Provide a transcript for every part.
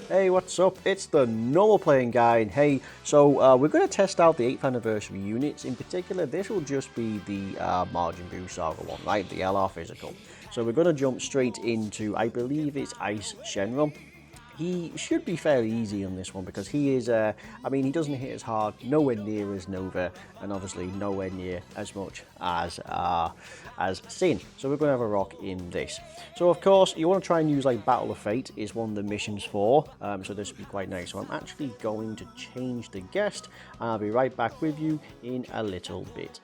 Hey, what's up? It's the normal playing guy, and hey, so we're going to test out the 8th anniversary units. In particular, this will just be the Margin Buu Saga one, right? The LR physical. So we're going to jump straight into, I believe it's Ice Shenron. He should be fairly easy on this one because he is, I mean, he doesn't hit as hard, nowhere near as Nova, and obviously nowhere near as much as Sin. So we're going to have a rock in this. So of course, you want to try and use like Battle of Fate is one of the missions for, so this would be quite nice. So I'm actually going to change the guest, and I'll be right back with you in a little bit.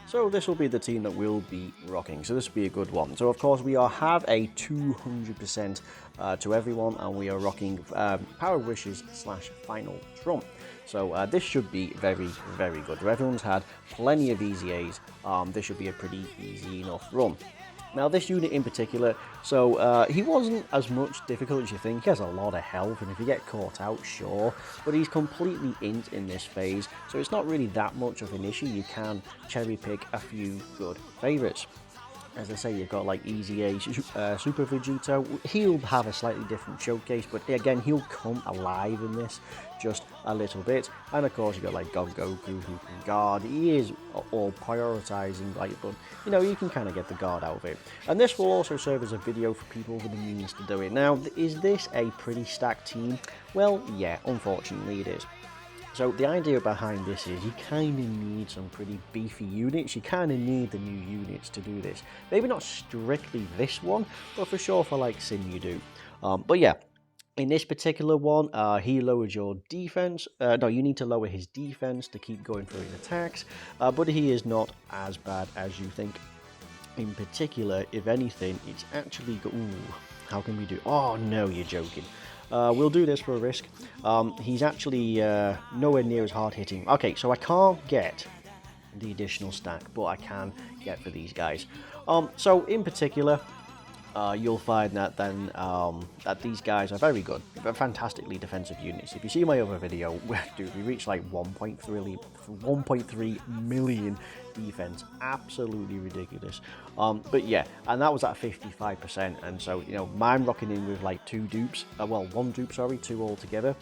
So this will be the team that we'll be rocking, so this will be a good one. So of course we have a 200% to everyone, and we are rocking Power Wishes / Final Trump. So this should be very, very good. Everyone's had plenty of easy A's. This should be a pretty easy enough run. Now this unit in particular, so he wasn't as much difficult as you think. He has a lot of health, and if you get caught out, sure, but he's completely int in this phase, so it's not really that much of an issue. You can cherry pick a few good favourites. As I say, you've got like Easy A, Super Vegeta. He'll have a slightly different showcase, but again, he'll come alive in this just a little bit. And of course, you've got like Goku who can guard. He is all prioritizing, like, but you know, you can kind of get the guard out of it. And this will also serve as a video for people with the means to do it. Now, is this a pretty stacked team? Well, yeah, unfortunately it is. So the idea behind this is you kind of need some pretty beefy units. You kind of need the new units to do this. Maybe not strictly this one, but for sure for like Sin you do. But yeah, in this particular one, he lowered your defense. No, you need to lower his defense to keep going for his attacks. But he is not as bad as you think. In particular, if anything, it's actually... Ooh, how can we do... Oh no, you're joking. We'll do this for a risk. He's actually nowhere near as hard hitting. Okay, so I can't get the additional stack, but I can get for these guys. So in particular, you'll find that then that these guys are very good. They're fantastically defensive units. If you see my other video, dude, we reached like 1.3 million defense. Absolutely ridiculous. But yeah, and that was at 55%. And so, you know, mine rocking in with like two dupes. Well, one dupe, sorry, two altogether.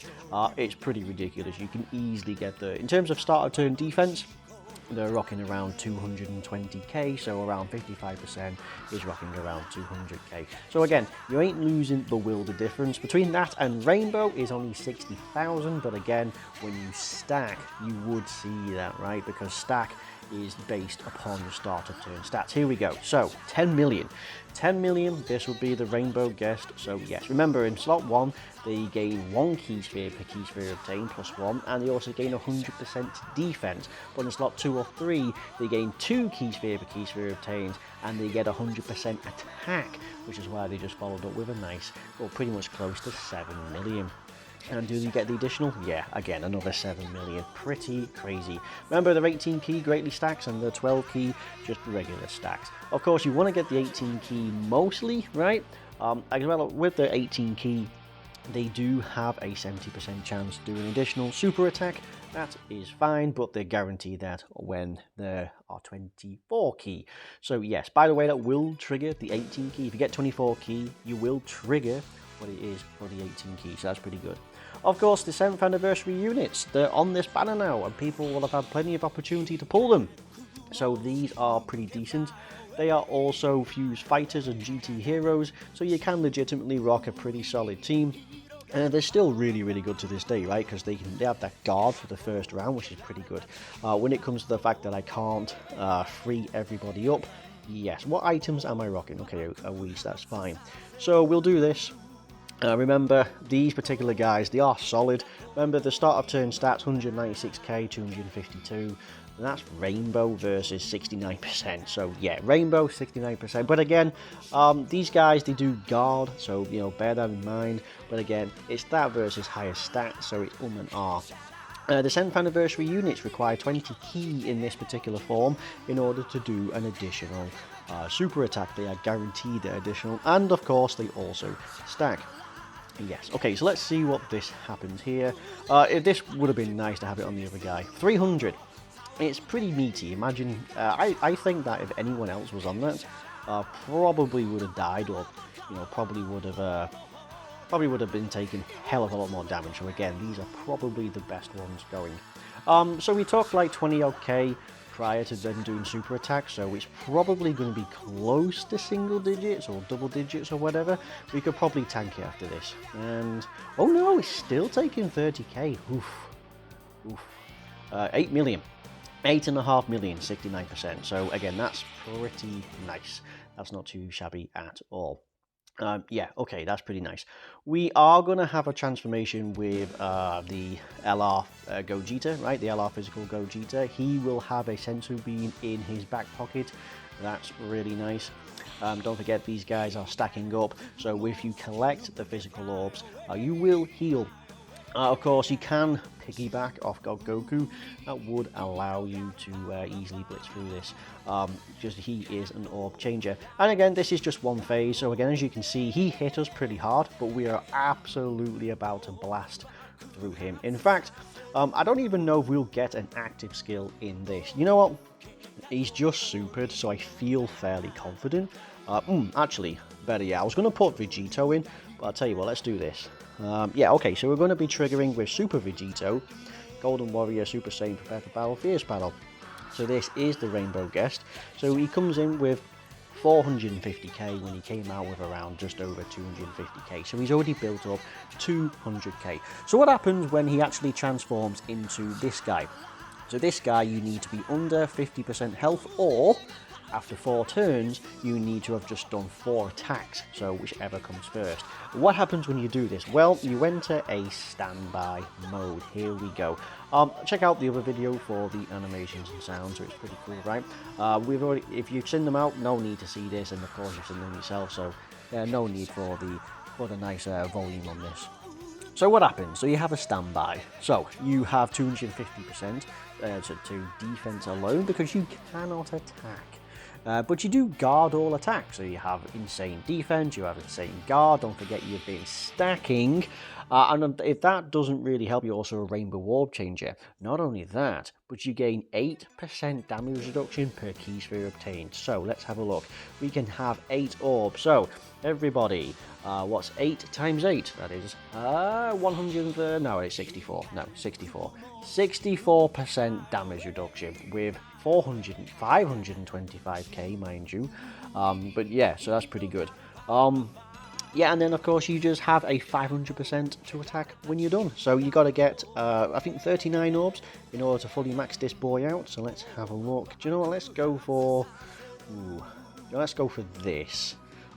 It's pretty ridiculous. You can easily get the... In terms of start of turn defense, they're rocking around 220k, so around 55% is rocking around 200k. So again, you ain't losing the world of difference. Between that and Rainbow is only 60,000, but again, when you stack, you would see that, right? Because stack is based upon the start of turn stats. Here we go. So 10 million. 10 million, this will be the Rainbow guest. So yes, remember in slot 1, they gain 1 key sphere per key sphere obtained plus 1, and they also gain 100% defense. But in slot 2 or 3, they gain 2 key sphere per key sphere obtained, and they get 100% attack, which is why they just followed up with a nice, well, pretty much close to 7 million. And do you get the additional? Yeah, again, another 7 million. Pretty crazy. Remember, the 18 key greatly stacks and the 12 key just regular stacks. Of course, you want to get the 18 key mostly, right? As well, with the 18 key, they do have a 70% chance to do an additional super attack. That is fine, but they guarantee that when there are 24 key. So yes, by the way, that will trigger the 18 key. If you get 24 key, you will trigger what it is for the 18 key, so that's pretty good. Of course, the 7th anniversary units, they're on this banner now, and people will have had plenty of opportunity to pull them. So these are pretty decent. They are also Fuse Fighters and GT Heroes, so you can legitimately rock a pretty solid team. They're still really, really good to this day, right? Because they have that guard for the first round, which is pretty good. When it comes to the fact that I can't free everybody up, yes. What items am I rocking? Okay, a Whis, that's fine. So we'll do this. Remember, these particular guys, they are solid. Remember, the start of turn stats, 196k, 252. And that's Rainbow versus 69%. So yeah, Rainbow 69%. But again, these guys, they do guard, so you know, bear that in mind. But again, it's that versus higher stats, so it's and R. The 7th anniversary units require 20 key in this particular form in order to do an additional super attack. They are guaranteed the additional, and of course, they also stack. Yes, okay, so let's see what this happens here. This would have been nice to have it on the other guy. 300. It's pretty meaty. Imagine, I think that if anyone else was on that, probably would have died, or, you know, probably would have probably would have been taking a hell of a lot more damage. So again, these are probably the best ones going. So we talked like 20 OK prior to them doing super attacks, so it's probably going to be close to single digits or double digits or whatever. We could probably tank it after this. And oh no, it's still taking 30k. Oof. 8 million. 8.5 million, 69%. So again, that's pretty nice. That's not too shabby at all. Yeah, okay, that's pretty nice. We are going to have a transformation with the LR Gogeta, right? The LR physical Gogeta. He will have a sensu bean in his back pocket. That's really nice. Don't forget, these guys are stacking up. So if you collect the physical orbs, you will heal. Of course, you can piggyback off Goku. That would allow you to easily blitz through this. Just he is an orb changer. And again, this is just one phase. So again, as you can see, he hit us pretty hard, but we are absolutely about to blast through him. In fact, I don't even know if we'll get an active skill in this. You know what? He's just supered, so I feel fairly confident. Actually, better yet, I was going to put Vegeta in, but I'll tell you what, let's do this. Yeah, okay, so we're going to be triggering with Super Vegeta, Golden Warrior, Super Saiyan, prepare for battle, fierce battle. So this is the Rainbow Guest. So he comes in with 450k when he came out with around just over 250k. So he's already built up 200k. So what happens when he actually transforms into this guy? So this guy, you need to be under 50% health, or after 4 turns, you need to have just done 4 attacks, so whichever comes first. What happens when you do this? Well, you enter a standby mode. Here we go. Check out the other video for the animations and sounds, so it's pretty cool, right? If you've seen them out, no need to see this, and of course you've seen them yourself, so no need for the nice volume on this. So what happens? So you have a standby. So you have 250% to defense alone because you cannot attack. But you do guard all attacks, so you have insane defense, you have insane guard, don't forget you've been stacking, and if that doesn't really help, you're also a Rainbow Orb Changer. Not only that, but you gain 8% damage reduction per key sphere obtained. So let's have a look. We can have 8 orbs, so everybody, what's 8 times 8? That is 100, no, it's 64, no, 64. 64% damage reduction with 525k, mind you. But yeah, so that's pretty good. Yeah, and then of course you just have a 500% to attack when you're done. So you got to get, I think 39 orbs in order to fully max this boy out. So let's have a look. Do you know what? Let's go for this.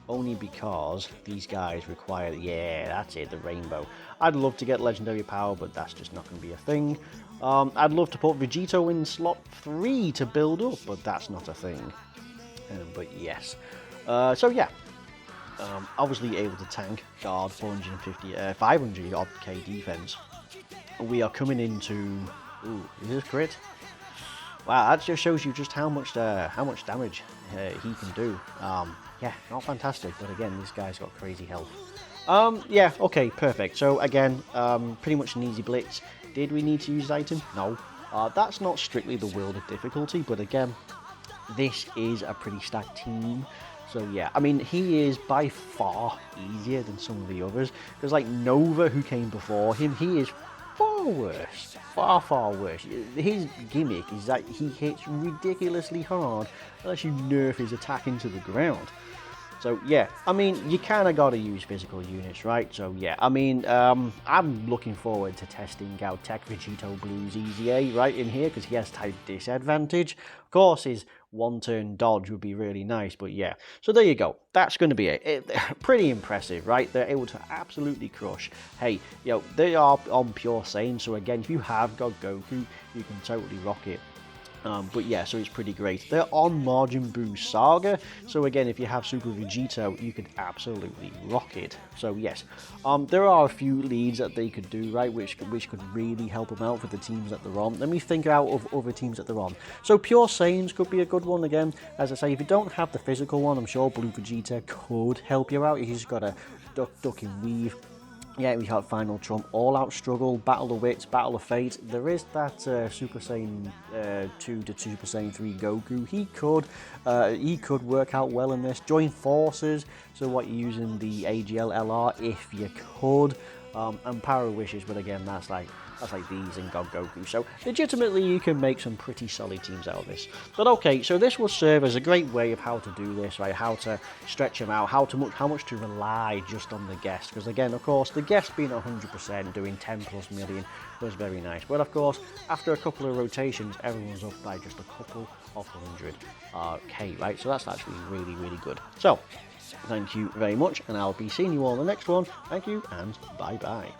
Only because these guys require, yeah, that's it, the rainbow. I'd love to get legendary power, but that's just not going to be a thing. I'd love to put Vegeta in slot 3 to build up, but that's not a thing. But yes. So yeah. Obviously able to tank, guard, 500 odd K defense. We are coming into, ooh, is this crit? Wow, that just shows you just how much damage he can do. Yeah, not fantastic, but again, this guy's got crazy health. Yeah, okay, perfect. So again, pretty much an easy blitz. Did we need to use item? No. That's not strictly the world of difficulty, but again, this is a pretty stacked team. So yeah, I mean, he is by far easier than some of the others. Because like Nova, who came before him, he is far worse. Far worse. His gimmick is that he hits ridiculously hard unless you nerf his attack into the ground. So yeah, I mean, you kind of got to use physical units, right? So yeah, I mean, I'm looking forward to testing out Tech Vegeta Blue's EZA right in here because he has type disadvantage. Of course, his one-turn dodge would be really nice, but yeah. So there you go. That's going to be it. Pretty impressive, right? They're able to absolutely crush. Hey, you know, they are on pure Saiyan, so again, if you have got Goku, you can totally rock it. But yeah, so it's pretty great. They're on Majin Buu Saga, so again, if you have Super Vegeta, you could absolutely rock it. So yes, there are a few leads that they could do, right, which could really help them out for the teams that they're on. Let me think out of other teams that they're on. So Pure Saiyans could be a good one again. As I say, if you don't have the physical one, I'm sure Blue Vegeta could help you out. You just got to duck and weave. Yeah, we got Final Trump, All Out Struggle, Battle of Wits, Battle of Fate. There is that Super Saiyan 2 to Super Saiyan 3 Goku. He could work out well in this. Join Forces, so what you're using the AGL LR if you could. And Power of Wishes, but again, that's like these and God Goku. So legitimately, you can make some pretty solid teams out of this. But okay, so this will serve as a great way of how to do this, right? How to stretch them out, how much to rely just on the guest. Because again, of course, the guest being 100%, doing 10 plus million was very nice. But of course, after a couple of rotations, everyone's up by just a couple of hundred K, right? So that's actually really, really good. So thank you very much, and I'll be seeing you all in the next one. Thank you, and bye-bye.